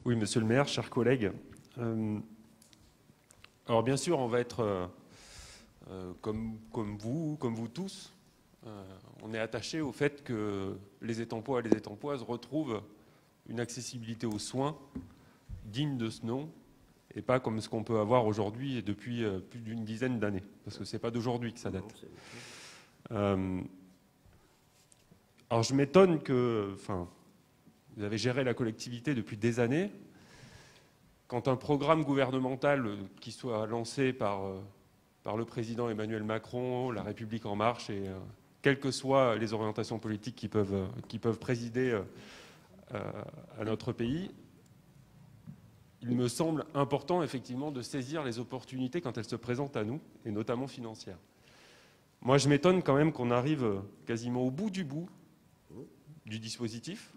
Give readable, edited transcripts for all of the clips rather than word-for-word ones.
Oui, monsieur le maire, chers collègues. Alors bien sûr, on va être comme vous tous, on est attaché au fait que les étampois et les étampoises retrouvent une accessibilité aux soins digne de ce nom et pas comme ce qu'on peut avoir aujourd'hui et depuis plus d'une dizaine d'années, parce que c'est pas d'aujourd'hui que ça date. Alors je m'étonne que, vous avez géré la collectivité depuis des années. Quand un programme gouvernemental qui soit lancé par le président Emmanuel Macron, La République En Marche, et quelles que soient les orientations politiques qui peuvent présider à notre pays, il me semble important effectivement de saisir les opportunités quand elles se présentent à nous, et notamment financières. Moi, je m'étonne quand même qu'on arrive quasiment au bout du dispositif,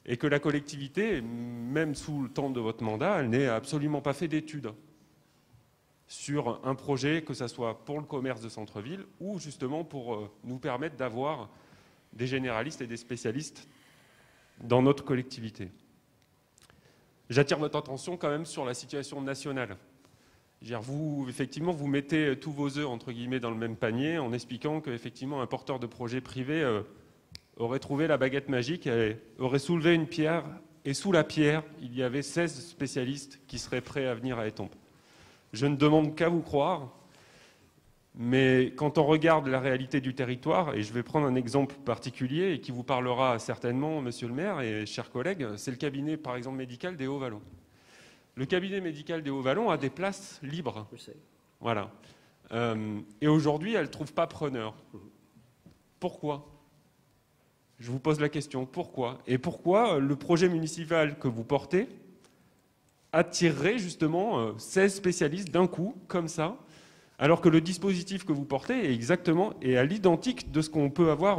et que la collectivité, même sous le temps de votre mandat, elle n'ait absolument pas fait d'études sur un projet, que ce soit pour le commerce de centre-ville ou justement pour nous permettre d'avoir des généralistes et des spécialistes dans notre collectivité. J'attire votre attention quand même sur la situation nationale. Vous, effectivement, vous mettez tous vos œufs, entre guillemets, dans le même panier en expliquant qu'effectivement, un porteur de projet privé aurait trouvé la baguette magique et aurait soulevé une pierre, et sous la pierre, il y avait 16 spécialistes qui seraient prêts à venir à Étampes. Je ne demande qu'à vous croire, mais quand on regarde la réalité du territoire, et je vais prendre un exemple particulier et qui vous parlera certainement, monsieur le maire et chers collègues, c'est le cabinet, par exemple, médical des Hauts-Vallons. Le cabinet médical des Hauts-Vallons a des places libres. Je sais. Voilà. Et aujourd'hui, elle ne trouve pas preneur. Pourquoi ? Je vous pose la question, pourquoi ? Et pourquoi le projet municipal que vous portez attirerait justement 16 spécialistes d'un coup, comme ça, alors que le dispositif que vous portez est à l'identique de ce qu'on peut avoir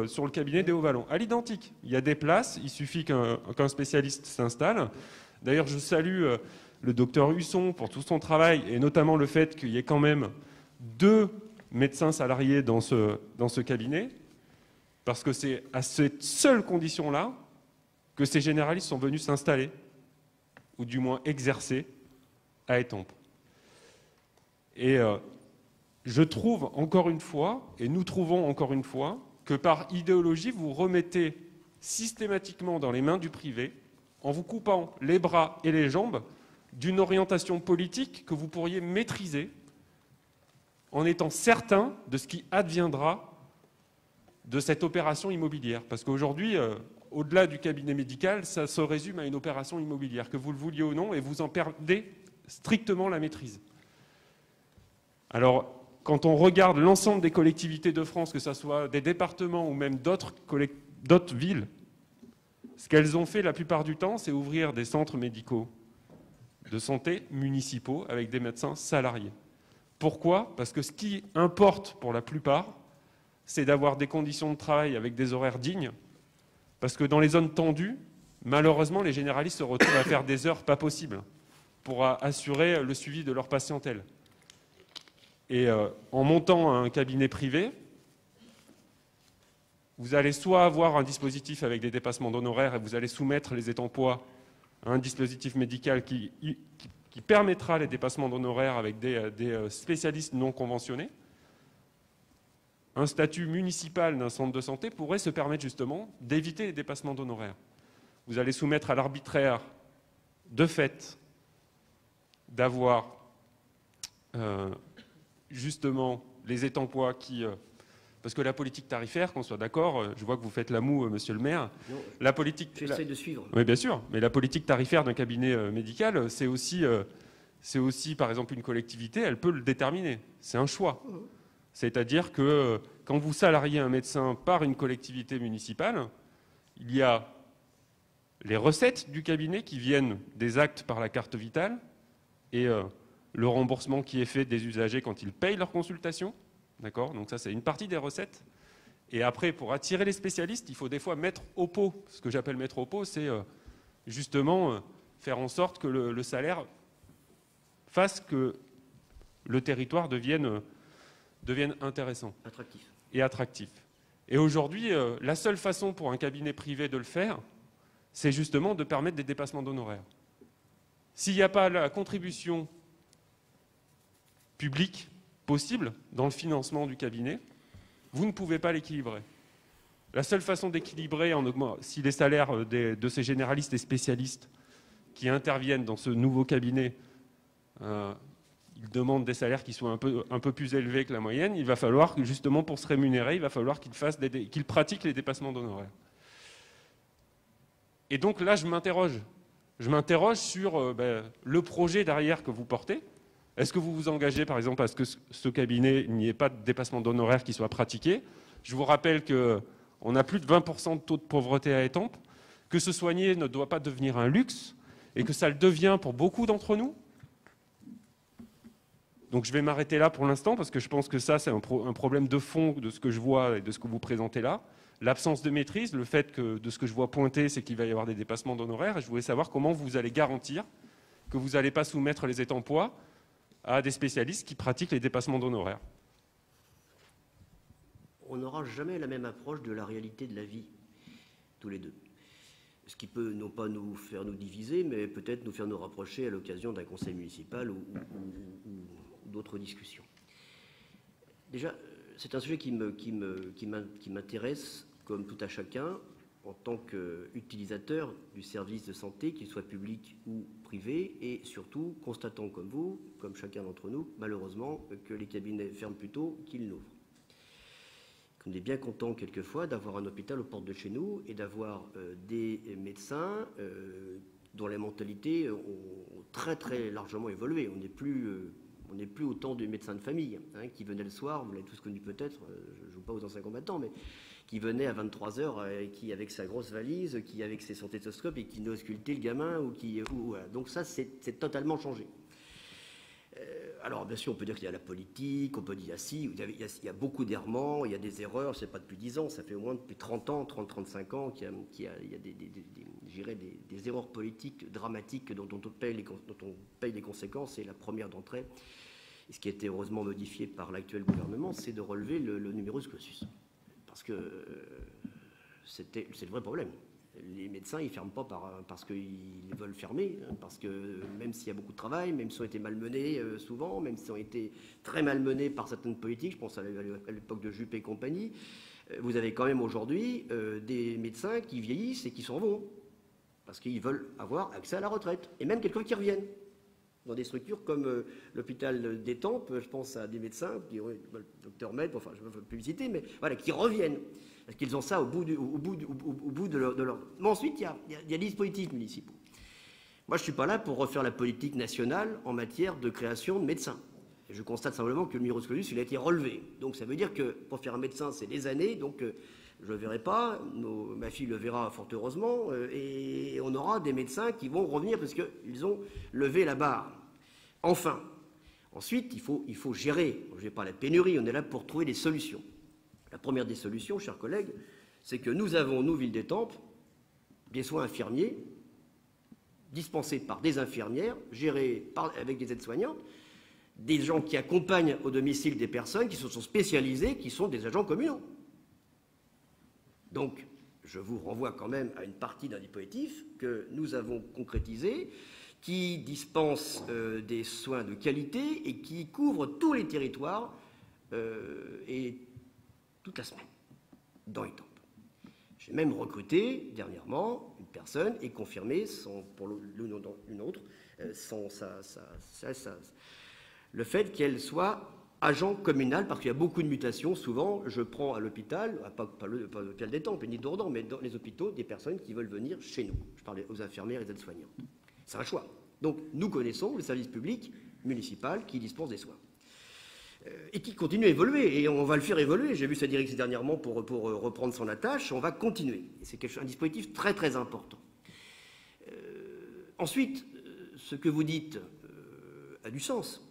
sur le cabinet des Hauts-Vallons. À l'identique. Il y a des places, il suffit qu'un spécialiste s'installe. D'ailleurs, je salue le docteur Husson pour tout son travail, et notamment le fait qu'il y ait quand même 2 médecins salariés dans ce cabinet, parce que c'est à cette seule condition-là que ces généralistes sont venus s'installer, ou du moins exercer, à Étampes. Et je trouve encore une fois, et nous trouvons encore une fois, que par idéologie, vous remettez systématiquement dans les mains du privé, en vous coupant les bras et les jambes d'une orientation politique que vous pourriez maîtriser, en étant certain de ce qui adviendra de cette opération immobilière. Parce qu'aujourd'hui, au-delà du cabinet médical, ça se résume à une opération immobilière, que vous le vouliez ou non, et vous en perdez strictement la maîtrise. Alors, quand on regarde l'ensemble des collectivités de France, que ce soit des départements ou même d'autres villes, ce qu'elles ont fait la plupart du temps, c'est ouvrir des centres médicaux de santé municipaux avec des médecins salariés. Pourquoi ? Parce que ce qui importe pour la plupart, c'est d'avoir des conditions de travail avec des horaires dignes, parce que dans les zones tendues, malheureusement, les généralistes se retrouvent à faire des heures pas possibles pour assurer le suivi de leur patientèle. Et en montant un cabinet privé, vous allez soit avoir un dispositif avec des dépassements d'honoraires et vous allez soumettre les étampois à un dispositif médical qui permettra les dépassements d'honoraires avec des spécialistes non conventionnés. Un statut municipal d'un centre de santé pourrait se permettre justement d'éviter les dépassements d'honoraires. Vous allez soumettre à l'arbitraire, de fait, d'avoir justement les étampois qui... parce que la politique tarifaire, qu'on soit d'accord, je vois que vous faites la moue, monsieur le maire. Non, la politique... j'essaie de suivre. Oui, bien sûr, mais la politique tarifaire d'un cabinet médical, c'est aussi, par exemple, une collectivité, elle peut le déterminer. C'est un choix. C'est-à-dire que quand vous salariez un médecin par une collectivité municipale, il y a les recettes du cabinet qui viennent des actes par la carte vitale et le remboursement qui est fait des usagers quand ils payent leur consultation. D'accord ? Donc ça, c'est une partie des recettes. Et après, pour attirer les spécialistes, il faut des fois mettre au pot. Ce que j'appelle mettre au pot, c'est justement faire en sorte que le salaire fasse que le territoire devienne intéressant. Attractif. Et attractif. Et aujourd'hui, la seule façon pour un cabinet privé de le faire, c'est justement de permettre des dépassements d'honoraires. S'il n'y a pas la contribution publique possible dans le financement du cabinet, vous ne pouvez pas l'équilibrer. La seule façon d'équilibrer, si les salaires de ces généralistes et spécialistes qui interviennent dans ce nouveau cabinet, ils demandent des salaires qui soient un peu plus élevés que la moyenne, il va falloir, justement pour se rémunérer, il va falloir qu'ils pratiquent les dépassements d'honoraires. Et donc là, je m'interroge. Je m'interroge sur le projet derrière que vous portez. Est-ce que vous vous engagez, par exemple, à ce que ce cabinet, il n'y ait pas de dépassement d'honoraires qui soit pratiqué? Je vous rappelle qu'on a plus de 20% de taux de pauvreté à Étampes, que se soigner ne doit pas devenir un luxe, et que ça le devient pour beaucoup d'entre nous. Donc je vais m'arrêter là pour l'instant, parce que je pense que ça, c'est un problème de fond de ce que je vois et de ce que vous présentez là. L'absence de maîtrise, le fait que de ce que je vois pointer, c'est qu'il va y avoir des dépassements d'honoraires. Et je voulais savoir comment vous allez garantir que vous n'allez pas soumettre les Étampois à des spécialistes qui pratiquent les dépassements d'honoraires. On n'aura jamais la même approche de la réalité de la vie, tous les deux. Ce qui peut non pas nous faire nous diviser, mais peut-être nous faire nous rapprocher à l'occasion d'un conseil municipal ou d'autres discussions. Déjà, c'est un sujet qui m'intéresse, comme tout à chacun, en tant qu'utilisateur du service de santé, qu'il soit public ou privé, et surtout constatant comme vous, comme chacun d'entre nous, malheureusement, que les cabinets ferment plus tôt qu'ils n'ouvrent. On est bien content quelquefois d'avoir un hôpital aux portes de chez nous et d'avoir des médecins dont les mentalités ont très très largement évolué. On n'est plus au temps du médecin de famille qui venait le soir, vous l'avez tous connu peut-être, je ne joue pas aux anciens combattants, mais qui venait à 23h, qui avec sa grosse valise, qui avec ses stéthoscopes et qui nous auscultait le gamin. Voilà. Donc ça, c'est totalement changé. Alors, bien sûr, on peut dire qu'il y a la politique, on peut dire il y a beaucoup d'errements, il y a des erreurs, c'est pas depuis 10 ans, ça fait au moins depuis 30 ans, 30-35 ans qu'il y a des erreurs politiques dramatiques dont on paye les conséquences, et la première d'entre elles, ce qui a été heureusement modifié par l'actuel gouvernement, c'est de relever le numerus clausus. Parce que c'est le vrai problème. Les médecins, ils ne ferment pas parce qu'ils veulent fermer, parce que même s'il y a beaucoup de travail, même s'ils ont été malmenés souvent, même s'ils ont été très malmenés par certaines politiques, je pense à l'époque de Juppé et compagnie, vous avez quand même aujourd'hui des médecins qui vieillissent et qui s'en vont, parce qu'ils veulent avoir accès à la retraite, et même quelqu'un qui reviennent. Dans des structures comme l'hôpital d'Étampes, je pense à des médecins, le docteur Med, enfin je ne veux plus le citer, mais voilà, qui reviennent. Parce qu'ils ont ça au bout de leur... Mais ensuite, il y a des dispositifs municipaux. Moi, je ne suis pas là pour refaire la politique nationale en matière de création de médecins. Et je constate simplement que le numerus clausus, il a été relevé. Donc ça veut dire que pour faire un médecin, c'est des années, donc je ne le verrai pas, ma fille le verra fort heureusement, et on aura des médecins qui vont revenir parce qu'ils ont levé la barre. Enfin, ensuite, il faut gérer. Je ne vais pas la pénurie, on est là pour trouver des solutions. La première des solutions, chers collègues, c'est que nous avons, nous, Ville d'Étampes, des soins infirmiers dispensés par des infirmières, gérés avec des aides-soignantes, des gens qui accompagnent au domicile des personnes qui se sont spécialisés, qui sont des agents communaux. Donc, je vous renvoie quand même à une partie d'un dispositif que nous avons concrétisé, qui dispense des soins de qualité et qui couvre tous les territoires et toute la semaine, dans Étampes. J'ai même recruté dernièrement une personne et confirmé, pour l'une ou une autre, le fait qu'elle soit agent communal, parce qu'il y a beaucoup de mutations. Souvent, je prends à l'hôpital, pas l'hôpital d'Étampes, ni d'Ourdan, mais dans les hôpitaux, des personnes qui veulent venir chez nous. Je parlais aux infirmières et aux aides-soignantes. C'est un choix. Donc, nous connaissons le service public municipal qui dispense des soins. Et qui continue à évoluer, et on va le faire évoluer. J'ai vu sa directrice dernièrement pour reprendre son attache, on va continuer. Et c'est un dispositif très très important. Ensuite, ce que vous dites a du sens.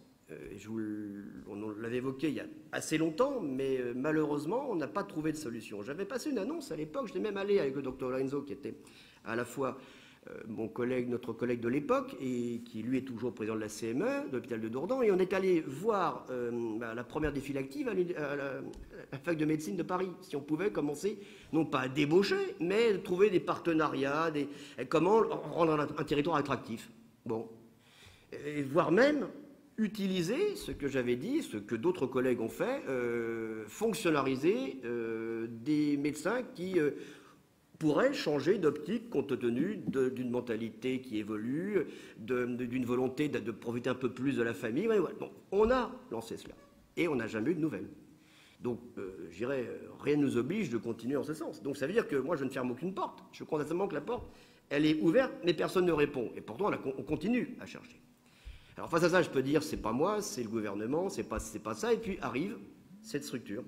On l'avait évoqué il y a assez longtemps, mais malheureusement, on n'a pas trouvé de solution. J'avais passé une annonce à l'époque, j'étais même allé avec le docteur Lorenzo, qui était à la fois notre collègue de l'époque, et qui lui est toujours président de la CME, de l'hôpital de Dourdan, et on est allé voir la première défile active à la fac de médecine de Paris, si on pouvait commencer, non pas à débaucher, mais trouver des partenariats, comment rendre un territoire attractif. Bon. Et voire même utiliser ce que j'avais dit, ce que d'autres collègues ont fait, fonctionnariser des médecins qui pourraient changer d'optique compte tenu d'une mentalité qui évolue, d'une volonté de profiter un peu plus de la famille. Ouais, ouais. Bon, on a lancé cela et on n'a jamais eu de nouvelles. Donc, je dirais, rien ne nous oblige de continuer en ce sens. Donc, ça veut dire que moi, je ne ferme aucune porte. Je constate seulement que la porte, elle est ouverte, mais personne ne répond. Et pourtant, on continue à chercher. Alors, face à ça, je peux dire, c'est pas moi, c'est le gouvernement, c'est pas ça. Et puis arrive cette structure.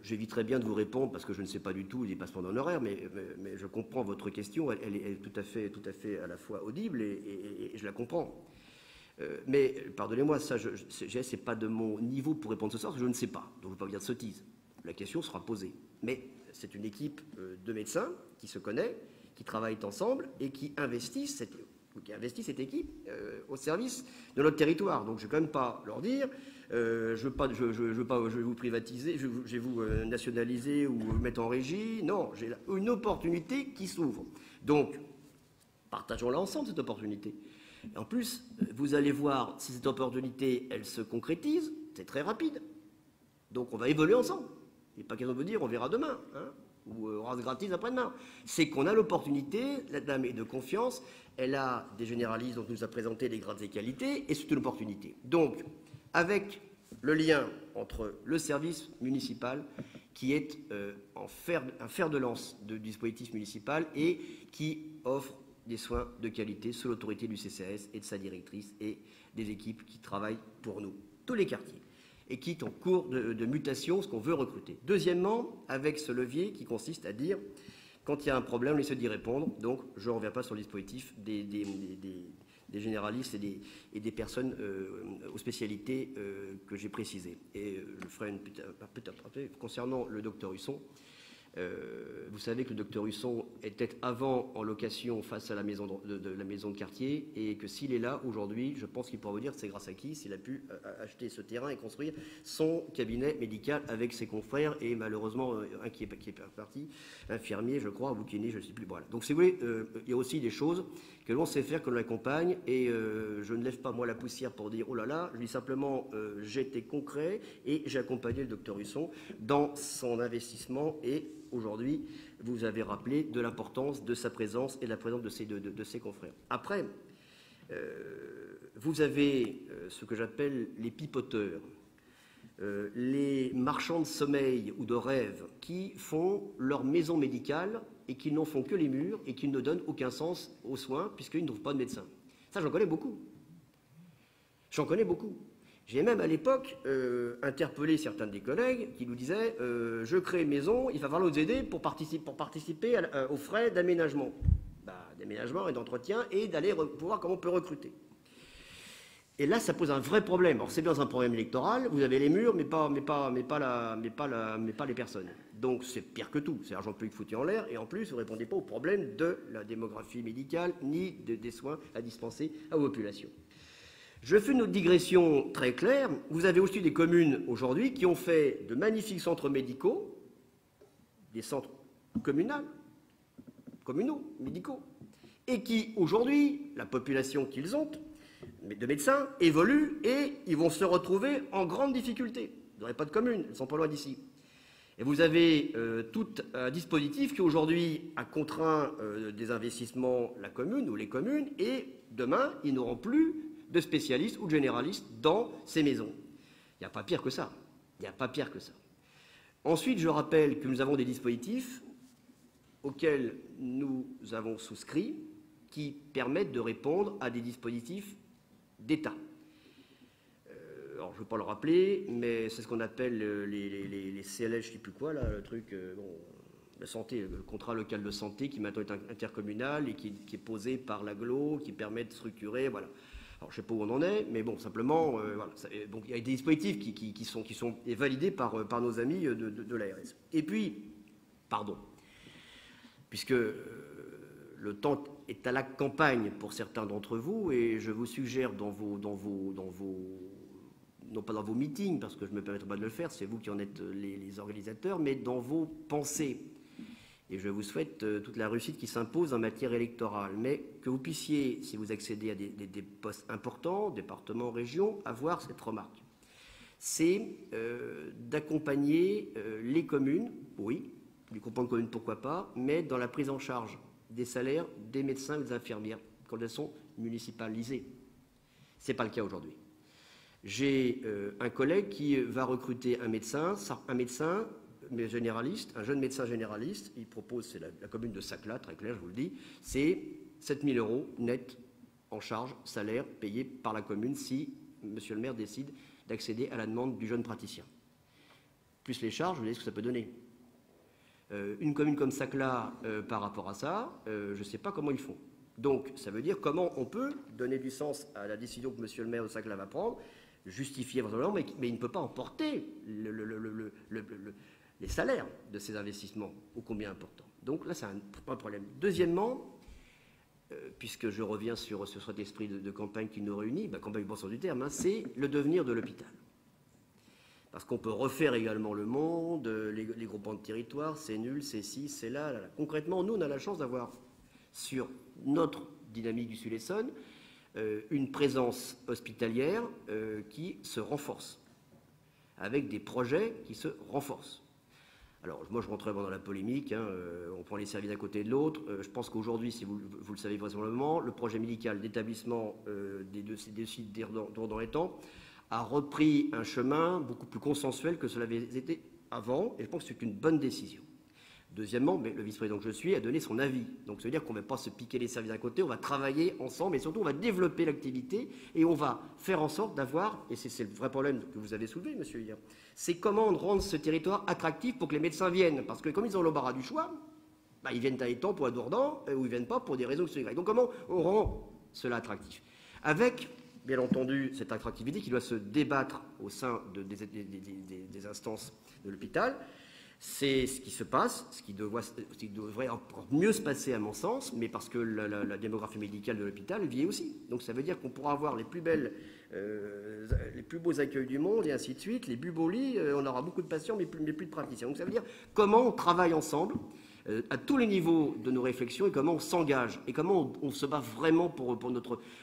J'éviterai bien de vous répondre parce que je ne sais pas du tout les dépassements d'honoraires, mais je comprends votre question. Elle est tout à fait à la fois audible et je la comprends. Mais pardonnez-moi, ça, c'est pas de mon niveau pour répondre ce soir, parce que je ne sais pas. Donc, je ne veux pas vous dire de sottise. La question sera posée. Mais c'est une équipe de médecins qui se connaît, qui travaillent ensemble et qui investissent cette équipe au service de notre territoire. Donc, je ne vais quand même pas leur dire je vais vous privatiser, je vais vous nationaliser ou vous mettre en régie. Non, j'ai une opportunité qui s'ouvre. Donc, partageons-la ensemble, cette opportunité. En plus, vous allez voir si cette opportunité, elle se concrétise, c'est très rapide. Donc on va évoluer ensemble. Il n'est pas question de vous dire on verra demain, hein, ou race gratis après-demain. C'est qu'on a l'opportunité, la dame est de confiance, elle a des généralistes dont nous a présenté les grades et qualités, et c'est une opportunité. Donc, avec le lien entre le service municipal, qui est un fer de lance du dispositif municipal et qui offre des soins de qualité sous l'autorité du CCAS et de sa directrice et des équipes qui travaillent pour nous, tous les quartiers, et qui est en cours de mutation, ce qu'on veut recruter. Deuxièmement, avec ce levier qui consiste à dire, quand il y a un problème, on essaie d'y répondre, donc je ne reviens pas sur le dispositif des généralistes et des personnes aux spécialités que j'ai précisées. Et je ferai peut-être concernant le docteur Husson. Vous savez que le docteur Husson était avant en location face à la maison de la maison de quartier, et que s'il est là aujourd'hui, je pense qu'il pourra vous dire c'est grâce à qui, s'il a pu acheter ce terrain et construire son cabinet médical avec ses confrères, et malheureusement un qui est parti, infirmier je crois, ou kiné, je ne sais plus. Voilà. Donc si vous voulez, il y a aussi des choses que l'on sait faire, que l'on accompagne, et je ne lève pas moi la poussière pour dire oh là là, je dis simplement j'ai été concret et j'ai accompagné le docteur Husson dans son investissement, et aujourd'hui, vous avez rappelé de l'importance de sa présence et de la présence de ses confrères. Après, vous avez ce que j'appelle les pipoteurs, les marchands de sommeil ou de rêve qui font leur maison médicale et qui n'en font que les murs et qui ne donnent aucun sens aux soins puisqu'ils ne trouvent pas de médecin. Ça, j'en connais beaucoup. J'en connais beaucoup. J'ai même à l'époque interpellé certains des collègues qui nous disaient je crée une maison, il va falloir nous aider pour participer aux frais d'aménagement, d'aménagement et d'entretien, et d'aller pour voir comment on peut recruter. Et là, ça pose un vrai problème. Alors c'est bien un problème électoral, vous avez les murs, mais pas les personnes. Donc c'est pire que tout, c'est l'argent public foutu en l'air, et en plus vous ne répondez pas au problème de la démographie médicale ni des soins à dispenser à vos populations. Je fais une digression très claire. Vous avez aussi des communes aujourd'hui qui ont fait de magnifiques centres médicaux, des centres communaux, médicaux, et qui aujourd'hui, la population qu'ils ont, de médecins, évolue et ils vont se retrouver en grande difficulté. Vous n'aurez pas de communes, elles ne sont pas loin d'ici. Et vous avez tout un dispositif qui aujourd'hui a contraint des investissements la commune ou les communes, et demain, ils n'auront plus de spécialistes ou de généralistes dans ces maisons. Il n'y a pas pire que ça. Il n'y a pas pire que ça. Ensuite, je rappelle que nous avons des dispositifs auxquels nous avons souscrit qui permettent de répondre à des dispositifs d'État. Alors, je ne veux pas le rappeler, mais c'est ce qu'on appelle les CLL, je ne sais plus quoi, là, le truc, la santé, le contrat local de santé qui maintenant est intercommunal et qui est posé par l'AGLO, qui permet de structurer, voilà. Alors, je ne sais pas où on en est, mais bon, simplement, voilà. Donc, il y a des dispositifs qui sont validés par nos amis de l'ARS. Et puis, pardon, puisque le temps est à la campagne pour certains d'entre vous, et je vous suggère non pas dans vos meetings, parce que je ne me permettrai pas de le faire, c'est vous qui en êtes les organisateurs, mais dans vos pensées. Et je vous souhaite toute la réussite qui s'impose en matière électorale, mais que vous puissiez, si vous accédez à des postes importants, départements, régions, avoir cette remarque. C'est d'accompagner les communes, oui, les groupements de communes, pourquoi pas, mais dans la prise en charge des salaires des médecins et des infirmières quand elles sont municipalisées. Ce n'est pas le cas aujourd'hui. J'ai un collègue qui va recruter un médecin mais généraliste, un jeune médecin généraliste. Il propose, c'est la commune de Saclay, très clair, je vous le dis, c'est 7 000 € net en charge, salaire payé par la commune si monsieur le maire décide d'accéder à la demande du jeune praticien. Plus les charges, vous voyez ce que ça peut donner. Une commune comme Saclay, par rapport à ça, je ne sais pas comment ils font. Donc, ça veut dire comment on peut donner du sens à la décision que monsieur le maire de Saclay va prendre, justifier vraiment, mais il ne peut pas emporter les salaires de ces investissements, ô combien importants. Donc là, c'est un problème. Deuxièmement, puisque je reviens sur cet esprit de campagne qui nous réunit, campagne au bon sens du terme, hein, c'est le devenir de l'hôpital. Parce qu'on peut refaire également le monde, les groupements de territoire, c'est nul, c'est ci, c'est là, là. Concrètement, nous, on a la chance d'avoir, sur notre dynamique du Sud-Essonne, une présence hospitalière qui se renforce, avec des projets qui se renforcent. Alors, moi, je rentrerai dans la polémique, hein, on prend les services d'un côté et de l'autre. Je pense qu'aujourd'hui, si vous le savez vraisemblablement, le projet médical d'établissement des deux sites d'Ourdan-Étang a repris un chemin beaucoup plus consensuel que cela avait été avant, et je pense que c'est une bonne décision. Deuxièmement, le vice-président que je suis a donné son avis. Donc, ça veut dire qu'on ne va pas se piquer les services d'un côté, on va travailler ensemble, et surtout, on va développer l'activité, et on va faire en sorte d'avoir, et c'est le vrai problème que vous avez soulevé, monsieur, hier, c'est comment on rend ce territoire attractif pour que les médecins viennent. Parce que comme ils ont l'embarras du choix, ils viennent à Étang pour à Dourdan, ou ils ne viennent pas pour des raisons qui sont Y. Donc, comment on rend cela attractif? Avec, bien entendu, cette attractivité qui doit se débattre au sein des instances de l'hôpital. C'est ce qui se passe, ce qui devrait encore mieux se passer à mon sens, mais parce que la démographie médicale de l'hôpital vieillit aussi. Donc ça veut dire qu'on pourra avoir les plus beaux accueils du monde et ainsi de suite, les plus beaux lits, on aura beaucoup de patients mais plus de praticiens. Donc ça veut dire comment on travaille ensemble à tous les niveaux de nos réflexions et comment on s'engage et comment on se bat vraiment pour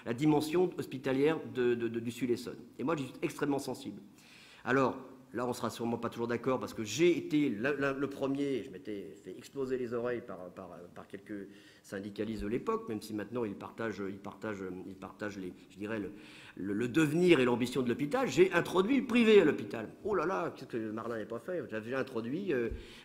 la dimension hospitalière du Sud-Essonne. Et moi, je suis extrêmement sensible. Alors, là, on ne sera sûrement pas toujours d'accord parce que j'ai été le premier, je m'étais fait exploser les oreilles par quelques syndicalistes de l'époque, même si maintenant ils partagent le devenir et l'ambition de l'hôpital. J'ai introduit le privé à l'hôpital. Oh là là, qu'est-ce que Marlin n'avait pas fait? J'avais introduit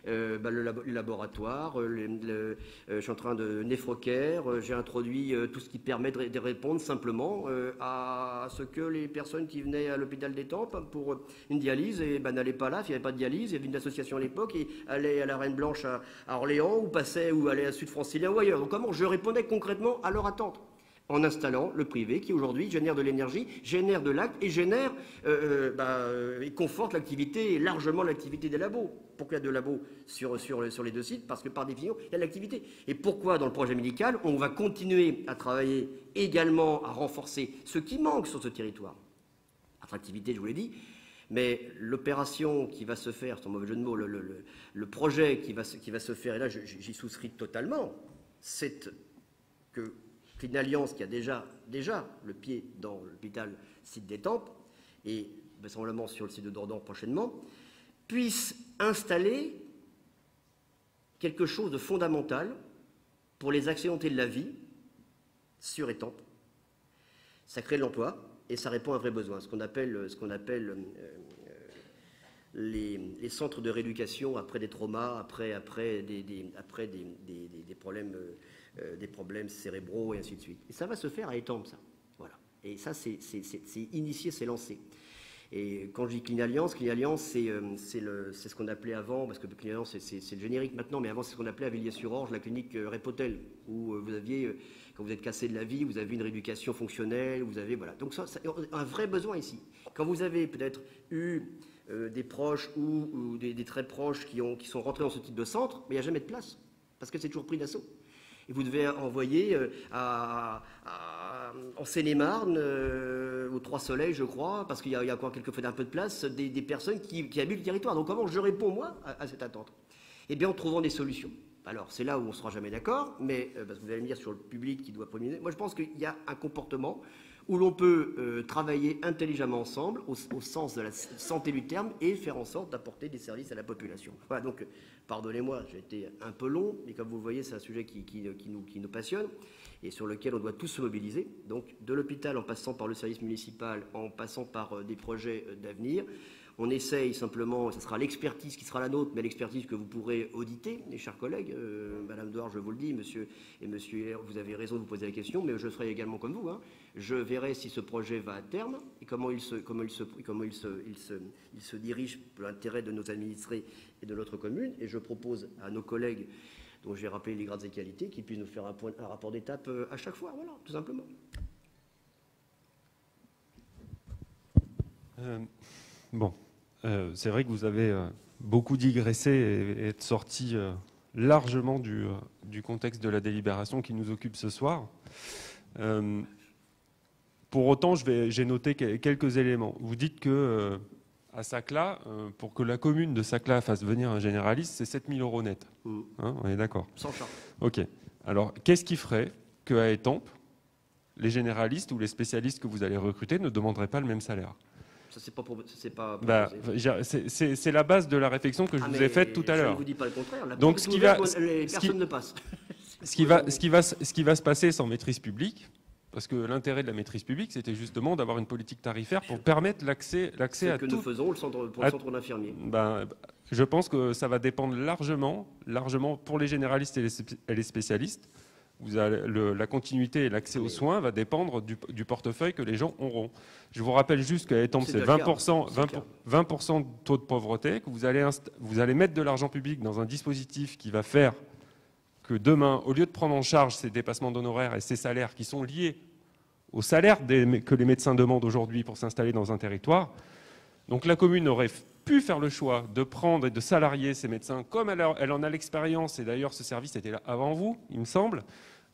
le laboratoire, je suis en train de néphrocare, j'ai introduit tout ce qui permet de répondre simplement à ce que les personnes qui venaient à l'hôpital d'Étampes pour une dialyse n'allaient pas là, s'il n'y avait pas de dialyse, il y avait une association à l'époque et allaient à la Reine Blanche à Orléans ou allaient à Sud-Francilien ou ailleurs. Donc comment je répondais concrètement à leur attente? En installant le privé qui aujourd'hui génère de l'énergie, génère de l'acte et génère et conforte l'activité, largement l'activité des labos. Pourquoi il y a de labos sur les deux sites? Parce que par définition, il y a de l'activité. Et pourquoi dans le projet médical, on va continuer à travailler également à renforcer ce qui manque sur ce territoire? Attractivité, je vous l'ai dit, mais l'opération qui va se faire, sans mauvais jeu de mots, le projet qui va se faire, et là j'y souscris totalement, c'est que une alliance qui a déjà le pied dans l'hôpital site d'Étampes et vraisemblablement sur le site de Dourdan prochainement, puisse installer quelque chose de fondamental pour les accidentés de la vie sur Étampes. Ça crée de l'emploi et ça répond à un vrai besoin, ce qu'on appelle les centres de rééducation après des traumas, après des problèmes cérébraux et ainsi de suite. Et ça va se faire à Étampes, ça. Voilà. Et ça, c'est initié, c'est lancé. Et quand je dis Clean Alliance, c'est ce qu'on appelait avant, parce que Clean Alliance, c'est le générique maintenant, mais avant, c'est ce qu'on appelait à Villiers-sur-Orge la clinique Répotel, où vous aviez, quand vous êtes cassé de la vie, vous avez une rééducation fonctionnelle, vous avez, voilà. Donc ça, un vrai besoin ici. Quand vous avez peut-être eu des proches ou des très proches qui sont rentrés dans ce type de centre, mais il n'y a jamais de place, parce que c'est toujours pris d'assaut. Et vous devez envoyer en Seine-et-Marne, aux Trois-Soleils, je crois, parce qu'il y a encore quelques fois un peu de place, des personnes qui habitent le territoire. Donc comment je réponds, moi, à cette attente? Eh bien, en trouvant des solutions. Alors, c'est là où on ne sera jamais d'accord, mais parce que vous allez me dire sur le public qui doit prémunir. Moi, je pense qu'il y a un comportement où l'on peut travailler intelligemment ensemble, au sens de la santé du terme, et faire en sorte d'apporter des services à la population. Voilà, donc, pardonnez-moi, j'ai été un peu long, mais comme vous le voyez, c'est un sujet qui nous passionne et sur lequel on doit tous se mobiliser. Donc, de l'hôpital, en passant par le service municipal, en passant par des projets d'avenir, on essaye simplement, ce sera l'expertise qui sera la nôtre, mais l'expertise que vous pourrez auditer, mes chers collègues. Madame Douard, je vous le dis, monsieur Hilaire, vous avez raison de vous poser la question, mais je serai également comme vous. Je verrai si ce projet va à terme et comment il se dirige pour l'intérêt de nos administrés et de notre commune. Et je propose à nos collègues, dont j'ai rappelé les grades et qualités, qu'ils puissent nous faire un rapport d'étape à chaque fois. Voilà, tout simplement. Bon. C'est vrai que vous avez beaucoup digressé et êtes sorti largement du contexte de la délibération qui nous occupe ce soir. Pour autant, j'ai noté quelques éléments. Vous dites que à Saclay, pour que la commune de Saclay fasse venir un généraliste, c'est 7 000 € net. Hein, on est d'accord? Sans charge. Ok. Alors, qu'est-ce qui ferait qu'à Étampes, les généralistes ou les spécialistes que vous allez recruter ne demanderaient pas le même salaire? Ça, c'est pas c'est la base de la réflexion que je vous ai faite tout à l'heure. Je ne vous dis pas le contraire. Donc, personne ne passe. Ce qui va se passer sans maîtrise publique, parce que l'intérêt de la maîtrise publique, c'était justement d'avoir une politique tarifaire pour permettre l'accès à tout. C'est ce que nous faisons pour le centre d'infirmiers. Je pense que ça va dépendre largement pour les généralistes et les spécialistes. La continuité et l'accès aux soins va dépendre du portefeuille que les gens auront. Je vous rappelle juste qu'à Étampes, c'est 20% de taux de pauvreté, que vous allez mettre de l'argent public dans un dispositif qui va faire que demain, au lieu de prendre en charge ces dépassements d'honoraires et ces salaires qui sont liés aux salaires que les médecins demandent aujourd'hui pour s'installer dans un territoire, donc la commune aurait pu faire le choix de prendre et de salarier ces médecins comme elle en a l'expérience, et d'ailleurs ce service était là avant vous, il me semble.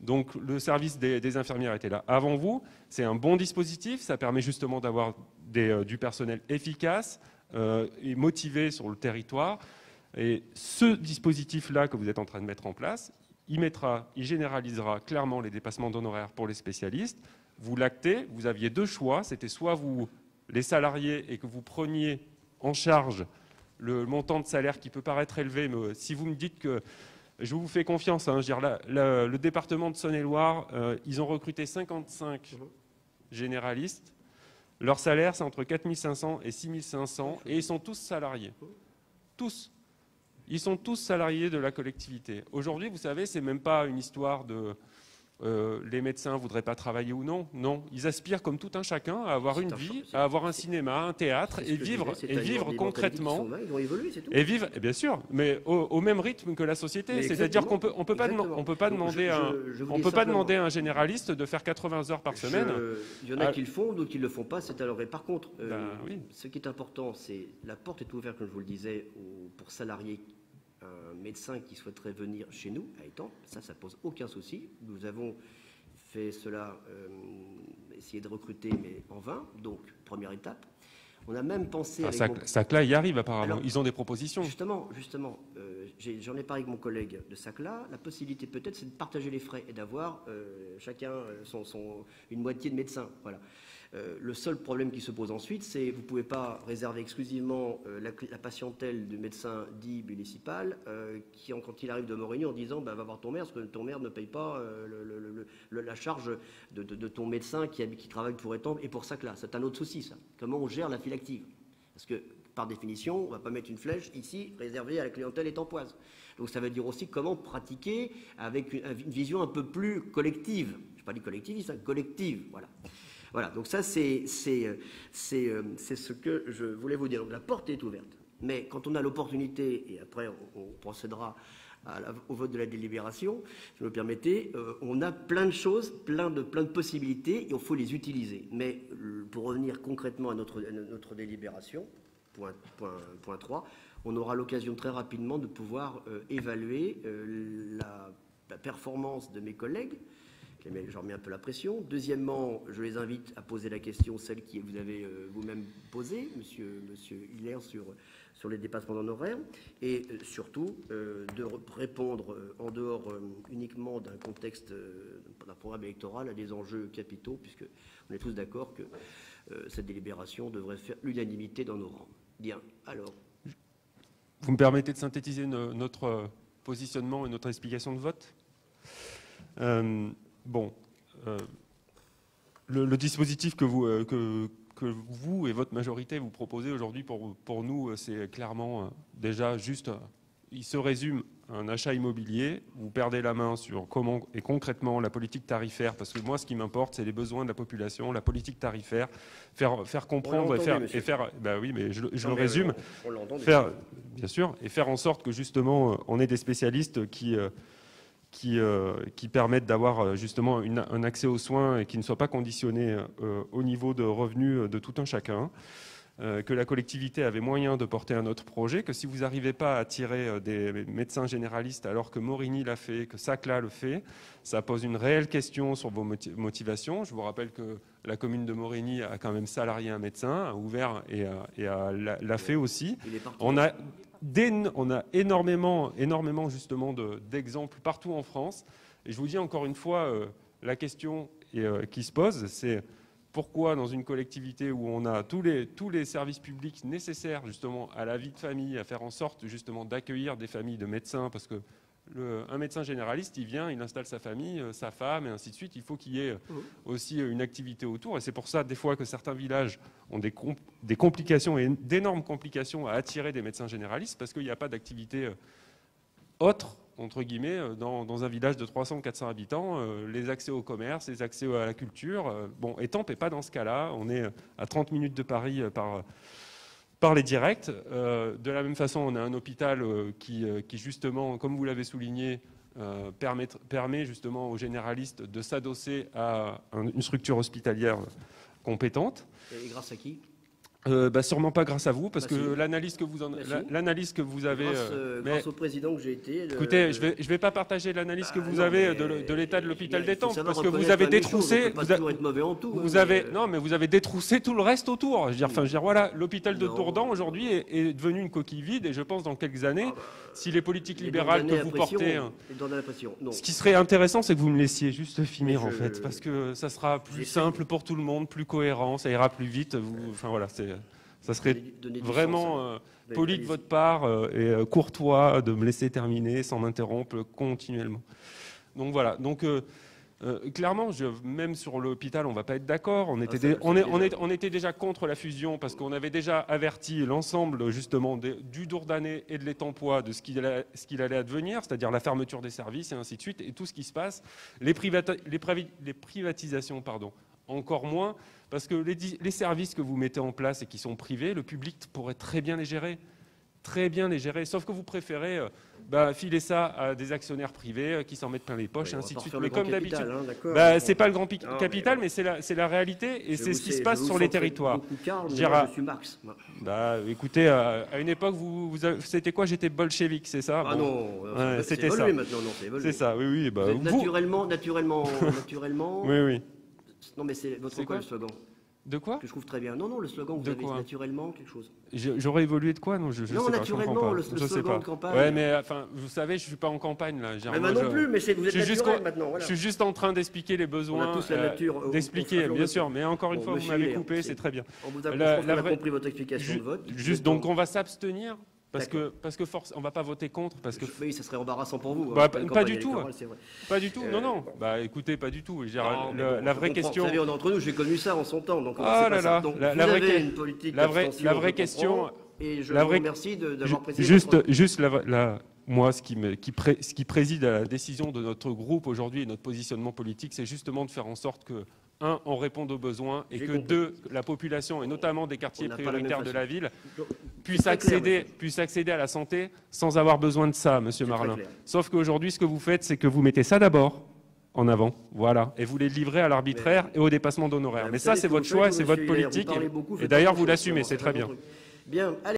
Donc le service des infirmières était là avant vous. C'est un bon dispositif, ça permet justement d'avoir du personnel efficace et motivé sur le territoire. Et ce dispositif-là que vous êtes en train de mettre en place, il généralisera clairement les dépassements d'honoraires pour les spécialistes. Vous l'actez, vous aviez deux choix, c'était soit vous les salariés et que vous preniez en charge le montant de salaire qui peut paraître élevé, mais si vous me dites que je vous fais confiance, je veux dire, le département de Saône-et-Loire, ils ont recruté 55 généralistes. Leur salaire, c'est entre 4 500 et 6 500 et ils sont tous salariés. Tous. Ils sont tous salariés de la collectivité. Aujourd'hui, vous savez, c'est même pas une histoire de les médecins ne voudraient pas travailler ou non. Non, ils aspirent comme tout un chacun à avoir une vie, à avoir un cinéma, un théâtre et vivre concrètement. Ils ont évolué, c'est tout. Et vivre, bien sûr, mais au même rythme que la société. C'est-à-dire qu'on peut pas demander à un généraliste de faire 80 heures par semaine. Il y en a qui le font, d'autres qui ne le font pas, c'est alors. Par contre, oui. Ce qui est important, c'est la porte est ouverte, comme je vous le disais, pour salariés. Un médecin qui souhaiterait venir chez nous, à Étampes, ça pose aucun souci. Nous avons fait cela, essayer de recruter, mais en vain. Donc, première étape. On a même pensé... Saclay y arrive apparemment. Alors, ils ont des propositions. Justement, j'en ai parlé avec mon collègue de Saclay. La possibilité peut-être, c'est de partager les frais et d'avoir chacun une moitié de médecin. Voilà. Le seul problème qui se pose ensuite, c'est que vous ne pouvez pas réserver exclusivement la patientèle du médecin dit municipal qui, quand il arrive de Morigny, en disant va voir ton maire, parce que ton maire ne paye pas la charge de ton médecin qui travaille pour Étampes et pour Saclay. C'est un autre souci, ça. Comment on gère la file active? Parce que, par définition, on ne va pas mettre une flèche ici réservée à la clientèle étampoise. Donc ça veut dire aussi comment pratiquer avec une vision un peu plus collective. Je n'ai pas dit collectiviste, collective, voilà. Voilà, donc ça, c'est ce que je voulais vous dire. Donc la porte est ouverte. Mais quand on a l'opportunité, et après on procédera au vote de la délibération, si vous me permettez, on a plein de choses, plein de possibilités, et il faut les utiliser. Mais pour revenir concrètement à notre délibération, point 3, on aura l'occasion très rapidement de pouvoir évaluer la performance de mes collègues, j'en remets un peu la pression. Deuxièmement, je les invite à poser la question, celle que vous avez vous-même posée, monsieur Hilaire, sur les dépassements d'honoraires, et surtout de répondre en dehors uniquement d'un contexte, d'un programme électoral, à des enjeux capitaux, puisqu'on est tous d'accord que cette délibération devrait faire l'unanimité dans nos rangs. Bien, alors. Vous me permettez de synthétiser notre positionnement et notre explication de vote ? Bon, le dispositif que vous et votre majorité vous proposez aujourd'hui pour nous, c'est clairement déjà juste, il se résume à un achat immobilier. Vous perdez la main sur comment et concrètement la politique tarifaire, parce que moi ce qui m'importe c'est les besoins de la population, la politique tarifaire, faire comprendre et faire, bah oui, mais je le résume, bien sûr, et faire en sorte que justement on ait des spécialistes qui permettent d'avoir justement un accès aux soins et qui ne soient pas conditionnés au niveau de revenus de tout un chacun, que la collectivité avait moyen de porter un autre projet, que si vous n'arrivez pas à attirer des médecins généralistes alors que Morigny l'a fait, que Saclay le fait, ça pose une réelle question sur vos motivations. Je vous rappelle que la commune de Morigny a quand même salarié un médecin, a ouvert et l'a fait aussi. On a énormément justement d'exemples partout en France. Et je vous dis encore une fois, la question qui se pose, c'est pourquoi dans une collectivité où on a tous les services publics nécessaires justement à la vie de famille, à faire en sorte justement d'accueillir des familles de médecins, parce que un médecin généraliste, il vient, il installe sa famille, sa femme, et ainsi de suite. Il faut qu'il y ait aussi une activité autour. Et c'est pour ça, des fois, que certains villages ont des complications et d'énormes complications à attirer des médecins généralistes, parce qu'il n'y a pas d'activité autre, entre guillemets, dans un village de 300 ou 400 habitants, les accès au commerce, les accès à la culture. Bon, Étampes n'est pas dans ce cas-là. On est à 30 minutes de Paris par les directs. De la même façon, on a un hôpital qui justement, comme vous l'avez souligné, permet justement aux généralistes de s'adosser à une structure hospitalière compétente. Et grâce à qui ? Sûrement pas grâce à vous, parce que l'analyse que vous avez... grâce au président que j'ai été... Écoutez, je vais pas partager l'analyse que vous avez de l'état de l'hôpital d'Étampes, parce que vous avez détroussé... Non, mais vous avez détroussé tout le reste autour. Je veux dire, voilà, l'hôpital de Dourdan, aujourd'hui, est devenu une coquille vide, et je pense, dans quelques années, si les politiques libérales que vous portez... Ce qui serait intéressant, c'est que vous me laissiez juste finir, en fait, parce que ça sera plus simple pour tout le monde, plus cohérent, ça ira plus vite. Enfin, voilà, ça serait vraiment poli de votre part et courtois de me laisser terminer sans m'interrompre continuellement. Donc voilà. Donc clairement, même sur l'hôpital, on ne va pas être d'accord. On était déjà contre la fusion parce qu'on avait déjà averti l'ensemble justement du Dourdanais et de l'Étampois de ce qu'il allait advenir, c'est-à-dire la fermeture des services et ainsi de suite, et tout ce qui se passe. Les privatisations, encore moins, parce que les services que vous mettez en place et qui sont privés, le public pourrait très bien les gérer, sauf que vous préférez filer ça à des actionnaires privés qui s'en mettent plein les poches, et ainsi de suite. Mais comme d'habitude, c'est pas le grand capital, mais c'est la réalité, et c'est ce qui se passe sur les territoires. Je suis Marx. Écoutez, à une époque, c'était quoi? J'étais bolchevique, c'est ça? Ah non, c'était ça. Maintenant, non, c'est évolué. C'est ça, oui. Naturellement. Oui. Non, mais c'est quoi le slogan? De quoi? Que je trouve très bien. Non, le slogan, vous avez naturellement quelque chose. J'aurais évolué de quoi? Non, je sais pas. Naturellement, le slogan de campagne. Ouais, mais enfin, vous savez, je suis pas en campagne là. Mais moi non plus, mais vous êtes naturel maintenant. Voilà. Je suis juste en train d'expliquer les besoins. On a tous la nature. D'expliquer, bien sûr. Mais encore une fois, vous m'avez coupé, c'est très bien. On vous a compris votre explication de vote. Juste, donc, on va s'abstenir. Parce que force, on va pas voter contre. Oui, ça serait embarrassant pour vous. Pas du tout. Pas du tout. Non. Bah écoutez, pas du tout. La vraie question. Vous savez, entre nous, j'ai connu ça en son temps. Donc, oh là là. La vraie question. Et je vous remercie d'avoir précisé. Juste moi, ce qui préside à la décision de notre groupe aujourd'hui et notre positionnement politique, c'est justement de faire en sorte que, un, on réponde aux besoins, et que deux, la population, et notamment des quartiers prioritaires de la ville, puisse accéder à la santé sans avoir besoin de ça, monsieur Marlin. Sauf qu'aujourd'hui, ce que vous faites, c'est que vous mettez ça d'abord en avant, voilà, et vous les livrez à l'arbitraire et au dépassement d'honoraires. Mais ça, c'est votre choix, c'est votre politique, et d'ailleurs, vous l'assumez, c'est très bien. Bien, allez.